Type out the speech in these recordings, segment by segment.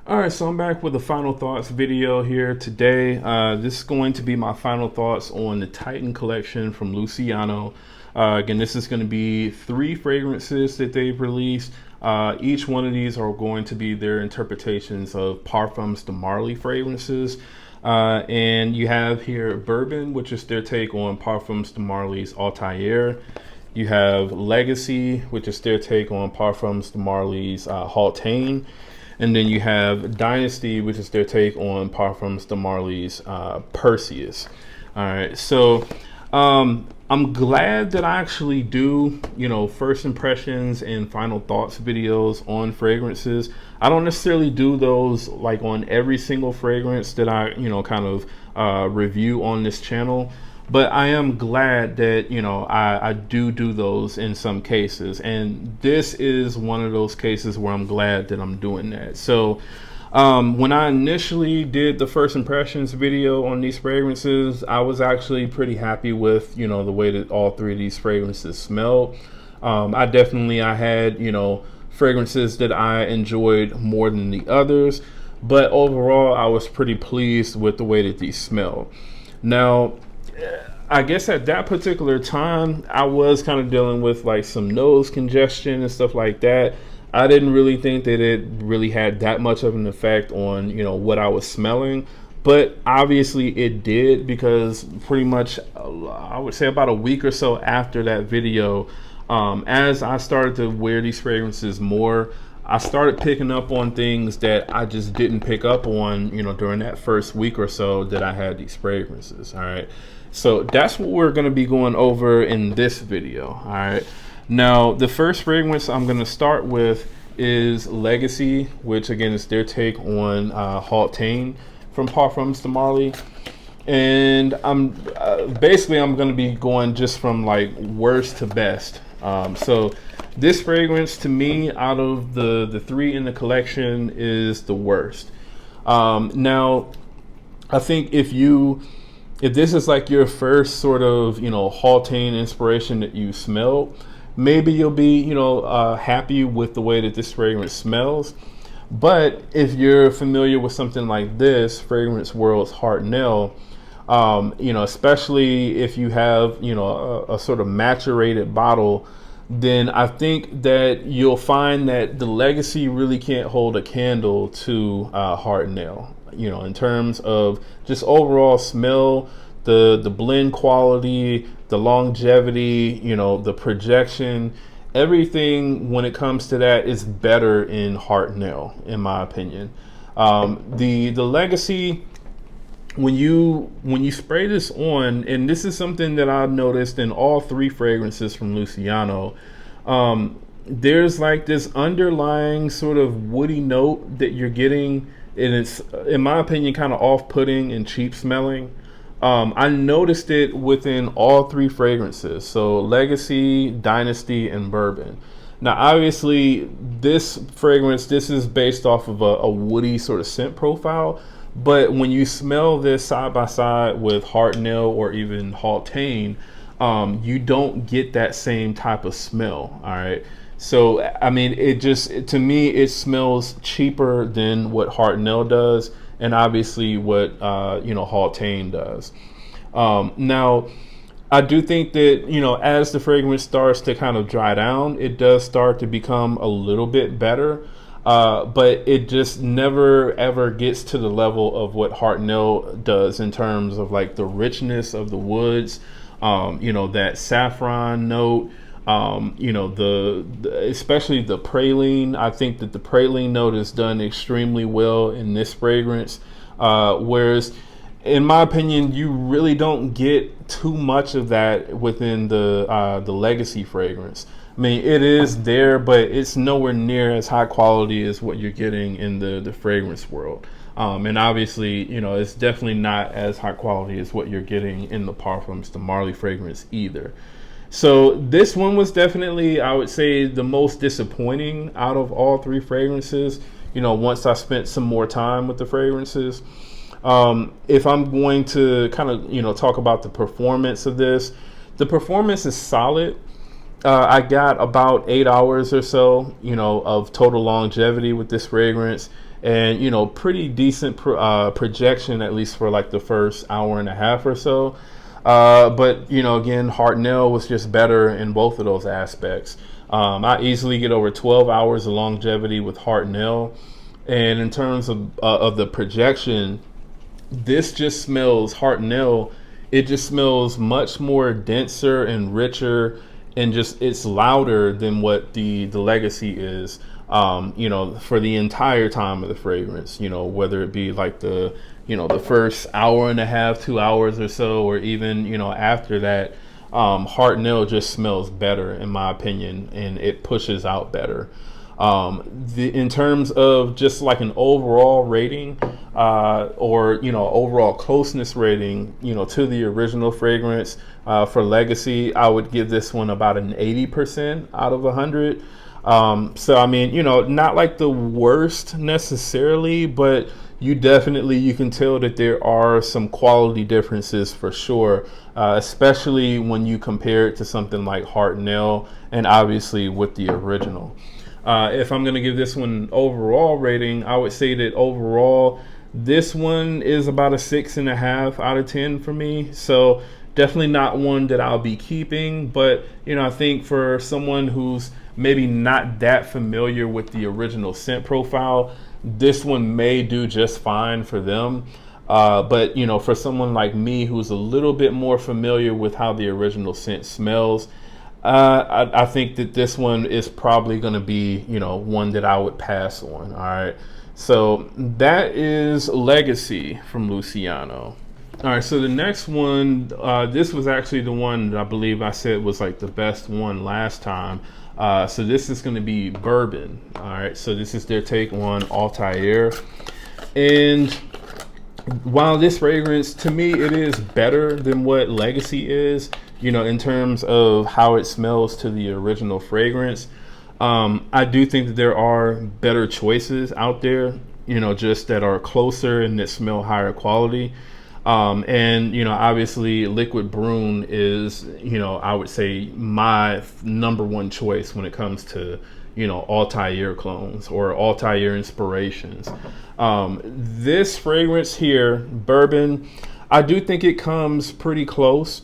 All right, so I'm back with a final thoughts video here today. This is going to be my final thoughts on the Titan collection from Lucianno. Again, this is going to be 3 fragrances that they've released. Each one of these are going to be their interpretations of Parfums de Marly fragrances. And you have here Bourbon, which is their take on Parfums de Marly's Altair. You have Legacy, which is their take on Parfums de Marly's Hautaine. And then you have Dynasty, which is their take on Parfums de Marly's Perseus. All right, so I'm glad that I actually do, first impressions and final thoughts videos on fragrances. I don't necessarily do those like on every single fragrance that I, kind of review on this channel. But I am glad that, I do those in some cases. And this is one of those cases where I'm glad that I'm doing that. So when I initially did the first impressions video on these fragrances, I was actually pretty happy with, the way that all 3 of these fragrances smelled. I had, fragrances that I enjoyed more than the others. But overall, I was pretty pleased with the way that these smell. Now, I guess at that particular time, I was kind of dealing with like some nose congestion and stuff like that. I didn't really think that it really had that much of an effect on, what I was smelling. But obviously it did, because pretty much, I would say about a week or so after that video, as I started to wear these fragrances more, I started picking up on things that I just didn't pick up on, during that first week or so that I had these fragrances. All right. So that's what we're going to be going over in this video. All right. Now, the first fragrance I'm going to start with is Legacy, which again is their take on Hautaine from Parfums de Marly. And I'm going to be going just from like worst to best. So this fragrance to me, out of the 3 in the collection, is the worst. Now, I think if this is like your first sort of, Hautaine inspiration that you smelled, maybe you'll be, happy with the way that this fragrance smells. But if you're familiar with something like this, Fragrance World's Hartnell, especially if you have, a sort of maturated bottle, then I think that you'll find that the Legacy really can't hold a candle to Hartnell, in terms of just overall smell, the blend quality, the longevity, the projection, everything when it comes to that is better in Hartnell, in my opinion. The Legacy, when you spray this on, and this is something that I've noticed in all 3 fragrances from Lucianno, there's like this underlying sort of woody note that you're getting, and it's, in my opinion, kind of off-putting and cheap smelling. I noticed it within all 3 fragrances, so Legacy, Dynasty, and Bourbon. Now, obviously, this fragrance, this is based off of a woody sort of scent profile, but when you smell this side by side with Hartnell or even Hautaine, you don't get that same type of smell. All right. So, I mean, to me, it smells cheaper than what Hartnell does, and obviously what, Hautaine does. Now, I do think that, as the fragrance starts to kind of dry down, it does start to become a little bit better. But it just never ever gets to the level of what Hartnell does in terms of like the richness of the woods, that saffron note, especially the praline. I think that the praline note is done extremely well in this fragrance, whereas in my opinion, you really don't get too much of that within the Legacy fragrance. I mean, it is there, but it's nowhere near as high quality as what you're getting in the Fragrance World. And obviously, it's definitely not as high quality as what you're getting in the Parfums de Marly fragrance either. So this one was definitely, I would say, the most disappointing out of all 3 fragrances, once I spent some more time with the fragrances. If I'm going to kind of, talk about the performance of this, the performance is solid. I got about 8 hours or so, of total longevity with this fragrance. and you know, pretty decent projection, at least for like the first hour and a half or so. But you know, again, Hartnell was just better in both of those aspects. I easily get over 12 hours of longevity with Hartnell, and in terms of the projection, this just smells Hartnell. It just smells much more denser and richer, and just it's louder than what the Legacy is. You know, for the entire time of the fragrance, you know, whether it be like the, you know, the first hour and a half, 2 hours or so, or even, you know, after that, Hartnell just smells better in my opinion, and it pushes out better. In terms of just like an overall rating, or, you know, overall closeness rating, you know, to the original fragrance, for Legacy, I would give this one about an 80% out of 100. So I mean, you know, not like the worst necessarily, but you can tell that there are some quality differences for sure, especially when you compare it to something like Hartnell, and obviously with the original. If I'm going to give this one an overall rating, I would say that overall this one is about a 6.5 out of 10 for me. So definitely not one that I'll be keeping, but you know, I think for someone who's maybe not that familiar with the original scent profile, this one may do just fine for them. But you know, for someone like me who's a little bit more familiar with how the original scent smells, I think that this one is probably going to be, you know, one that I would pass on. All right, so that is Legacy from Lucianno. All right, so the next one, this was actually the one that I believe I said was like the best one last time. So this is going to be Bourbon. All right, so this is their take on Altair. And while this fragrance, to me, it is better than what Legacy is, you know, in terms of how it smells to the original fragrance. I do think that there are better choices out there, you know, just that are closer and that smell higher quality. And, you know, obviously Liquid Brune is, you know, I would say my number one choice when it comes to, you know, Altair clones or Altair inspirations. This fragrance here, Bourbon, I do think it comes pretty close.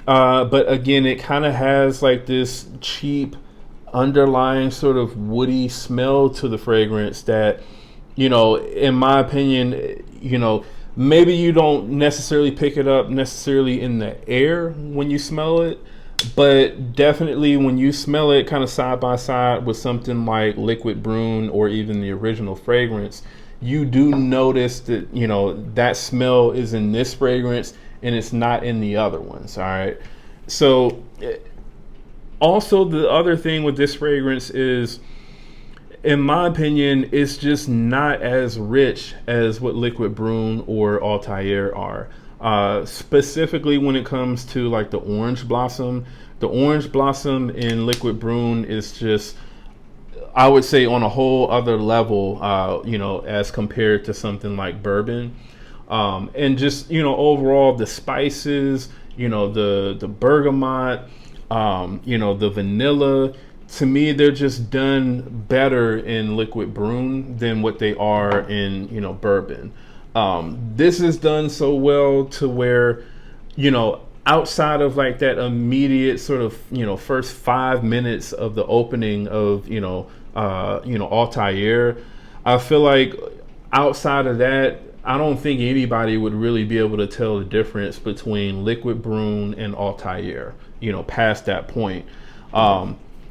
But again, it kind of has like this cheap underlying sort of woody smell to the fragrance that, you know, in my opinion, you know, maybe you don't necessarily pick it up necessarily in the air when you smell it, but definitely when you smell it kind of side by side with something like Liquid Brune or even the original fragrance, you do notice that, you know, that smell is in this fragrance and it's not in the other ones. All right. So also the other thing with this fragrance is, in my opinion, it's just not as rich as what Liquid Brune or Altair are. Specifically when it comes to like the orange blossom in Liquid Brune is just, I would say, on a whole other level, you know, as compared to something like Bourbon. And just, you know, overall the spices, you know, the bergamot, you know, the vanilla, to me, they're just done better in Liquid Brune than what they are in, you know, Bourbon. This is done so well to where, you know, outside of like that immediate sort of, you know, first 5 minutes of the opening of, you know, Altair, I feel like outside of that, I don't think anybody would really be able to tell the difference between Liquid Brune and Altair, you know, past that point.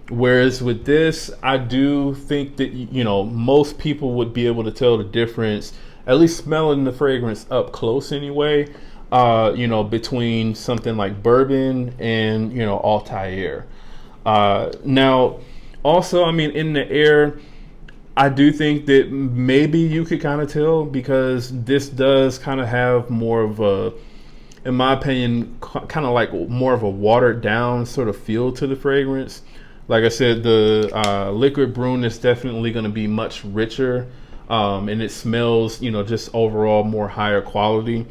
Whereas with this, I do think that, you know, most people would be able to tell the difference, at least smelling the fragrance up close anyway, you know, between something like Bourbon and, you know, Altair. Now, also, I mean, in the air, I do think that maybe you could kind of tell, because this does kind of have more of a, in my opinion, kind of like more of a watered down sort of feel to the fragrance. Like I said, the Liquid Brune is definitely going to be much richer, and it smells, you know, just overall more higher quality.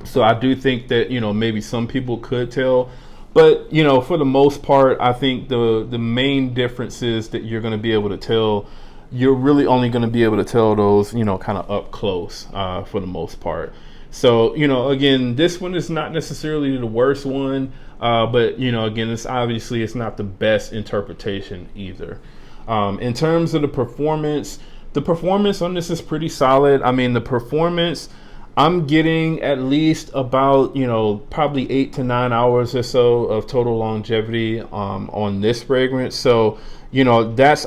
So I do think that, you know, maybe some people could tell, but, you know, for the most part, I think the main differences that you're going to be able to tell you're really only going to be able to tell those, kind of up close for the most part. So, again, this one is not necessarily the worst one, but, again, it's not the best interpretation either. In terms of the performance on this is pretty solid. I mean, the performance, I'm getting at least about, probably 8 to 9 hours or so of total longevity on this fragrance. So, that's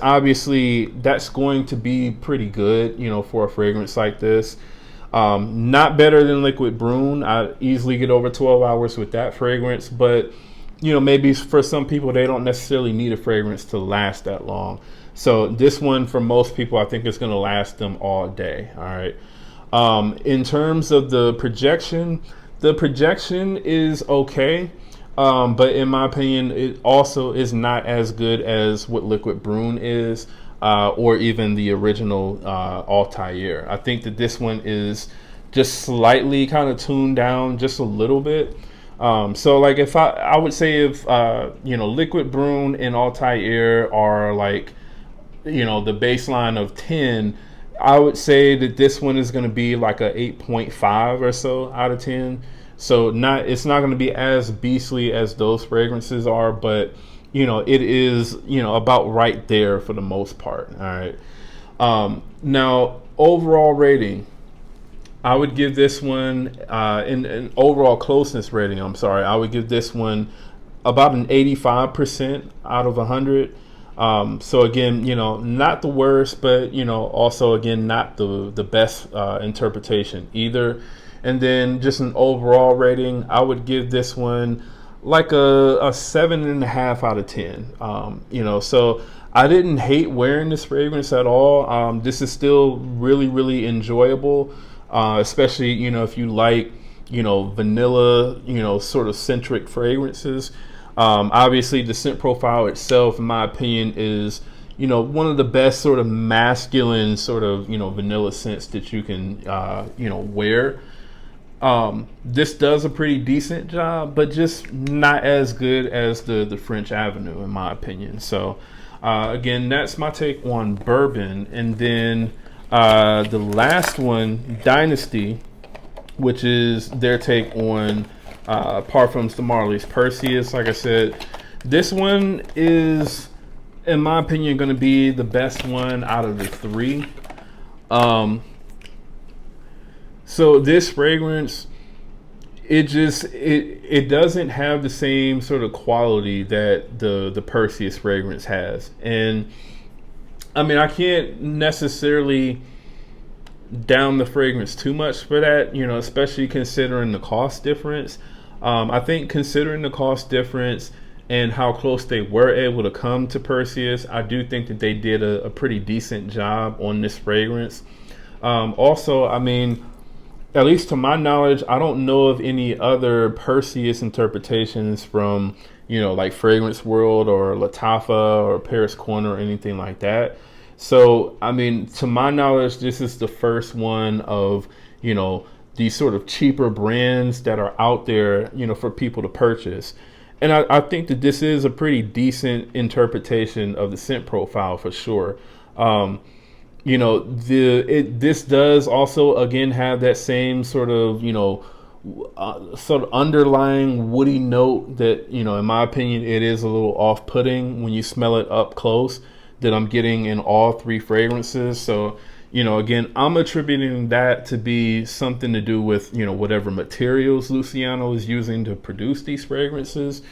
going to be pretty good, for a fragrance like this. Not better than Liquid Brune. I easily get over 12 hours with that fragrance, but maybe for some people, they don't necessarily need a fragrance to last that long. So this one, for most people, I think it's going to last them all day. All right. In terms of the projection is okay. But in my opinion, it also is not as good as what Liquid Brune is, or even the original Altair. I think that this one is just slightly kind of tuned down just a little bit. So like if I would say if Liquid Brune and Altair are like the baseline of 10, I would say that this one is going to be like a 8.5 or so out of 10. So it's not going to be as beastly as those fragrances are, but it is about right there for the most part. All right. Now overall rating, I would give this one in overall closeness rating. I would give this one about an 85% out of 100. So again, not the worst, but also again not the best interpretation either. And then just an overall rating, I would give this one like a 7.5 out of 10. So I didn't hate wearing this fragrance at all. This is still really, really enjoyable, especially if you like vanilla sort of centric fragrances. Obviously, the scent profile itself, in my opinion, is one of the best sort of masculine sort of vanilla scents that you can wear. This does a pretty decent job, but just not as good as the French Avenue, in my opinion. So again, that's my take on Bourbon. And then the last one, Dynasty, which is their take on Parfums de Marly's Perseus. Like I said, this one is, in my opinion, going to be the best one out of the three. So this fragrance, it doesn't have the same sort of quality that the Perseus fragrance has. And I mean, I can't necessarily down the fragrance too much for that, especially considering the cost difference. I think considering the cost difference and how close they were able to come to Perseus, I do think that they did a pretty decent job on this fragrance. Also, I mean, at least to my knowledge, I don't know of any other Perseus interpretations from, like Fragrance World or Lattafa or Paris Corner or anything like that. So, I mean, to my knowledge, this is the first one of, these sort of cheaper brands that are out there, for people to purchase. And I think that this is a pretty decent interpretation of the scent profile for sure. This does also again have that same sort of sort of underlying woody note that in my opinion it is a little off-putting when you smell it up close, that I'm getting in all three fragrances. So again, I'm attributing that to be something to do with whatever materials Lucianno is using to produce these fragrances.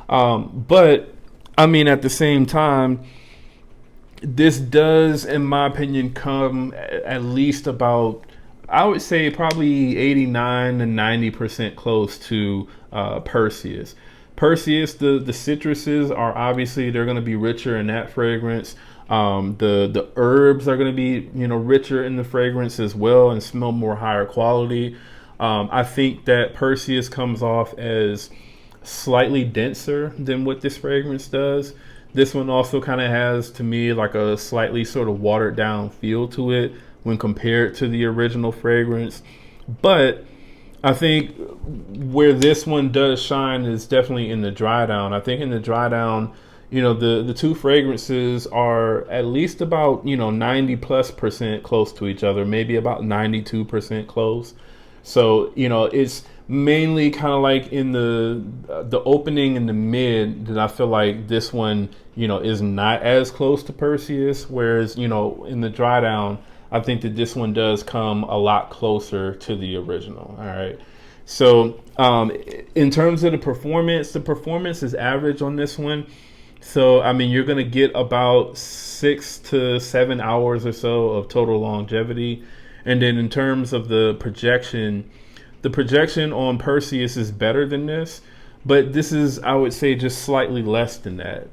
But I mean, at the same time, this does, in my opinion, come at least about, I would say probably 89 to 90% close to Perseus. Perseus, the citruses are obviously, they're going to be richer in that fragrance. The herbs are going to be, richer in the fragrance as well and smell more higher quality. I think that Perseus comes off as slightly denser than what this fragrance does. This one also kind of has, to me, like a slightly sort of watered down feel to it when compared to the original fragrance. But I think where this one does shine is definitely in the dry down. I think in the dry down, the two fragrances are at least about 90+% close to each other, maybe about 92% close. So it's mainly kind of like in the opening and the mid that I feel like this one is not as close to Perseus, whereas in the dry down I think that this one does come a lot closer to the original. All right. So in terms of the performance is average on this one. So, I mean, you're going to get about 6 to 7 hours or so of total longevity. And then in terms of the projection on Perseus is better than this, but this is, I would say, just slightly less than that.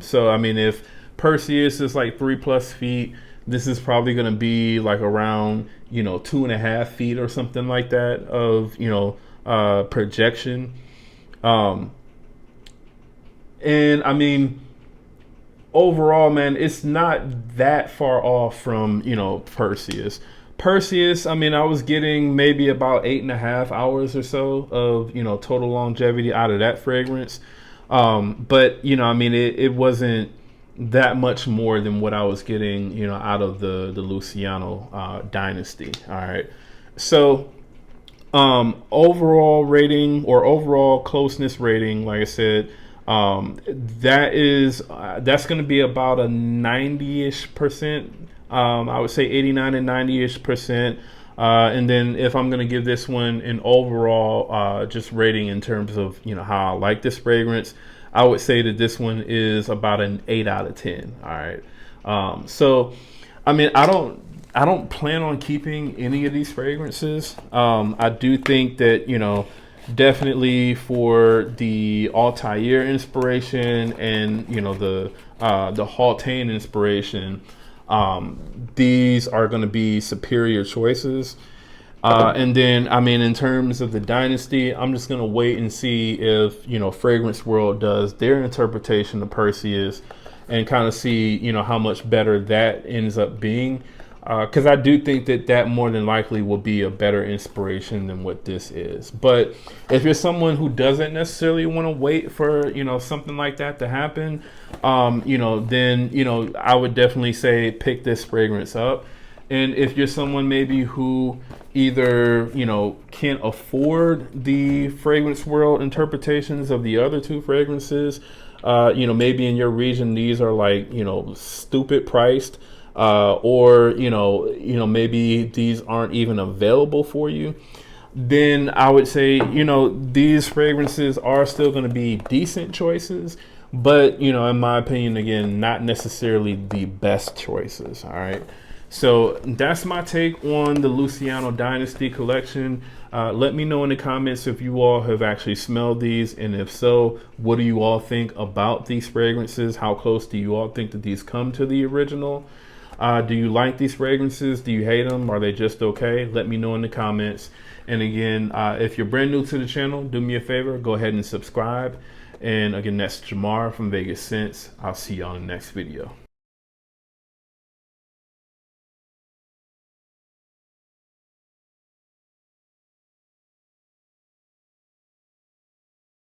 So, I mean, if Perseus is like 3+ feet, this is probably going to be like around, 2.5 feet or something like that of, projection. And I mean, overall, man, it's not that far off from, Perseus. Perseus, I mean, I was getting maybe about 8.5 hours or so of, total longevity out of that fragrance. But, I mean, it wasn't that much more than what I was getting, out of the Lucianno Dynasty. All right. So, overall rating or overall closeness rating, like I said, that's going to be about a 90-ish%. I would say 89 and 90-ish%. And then if I'm going to give this one an overall just rating in terms of how I like this fragrance, I would say that this one is about an 8 out of 10. All right. So I mean, I don't plan on keeping any of these fragrances. I do think that definitely for the Altair inspiration and the Haultain inspiration, these are going to be superior choices. And then, I mean, in terms of the Dynasty, I'm just going to wait and see if Fragrance World does their interpretation of Perseus and kind of see how much better that ends up being. Because I do think that more than likely will be a better inspiration than what this is. But if you're someone who doesn't necessarily want to wait for something like that to happen, then I would definitely say pick this fragrance up. And if you're someone maybe who either can't afford the Fragrance World interpretations of the other two fragrances, maybe in your region these are like stupid priced. Or maybe these aren't even available for you, then I would say these fragrances are still going to be decent choices, but in my opinion, again, not necessarily the best choices. All right, so that's my take on the Lucianno Dynasty collection. Let me know in the comments if you all have actually smelled these, and if so, what do you all think about these fragrances? How close do you all think that these come to the original? Do you like these fragrances? Do you hate them? Are they just okay? Let me know in the comments. And again, if you're brand new to the channel, do me a favor, go ahead and subscribe. And again, that's Jamar from Vegas Scents. I'll see you on the next video.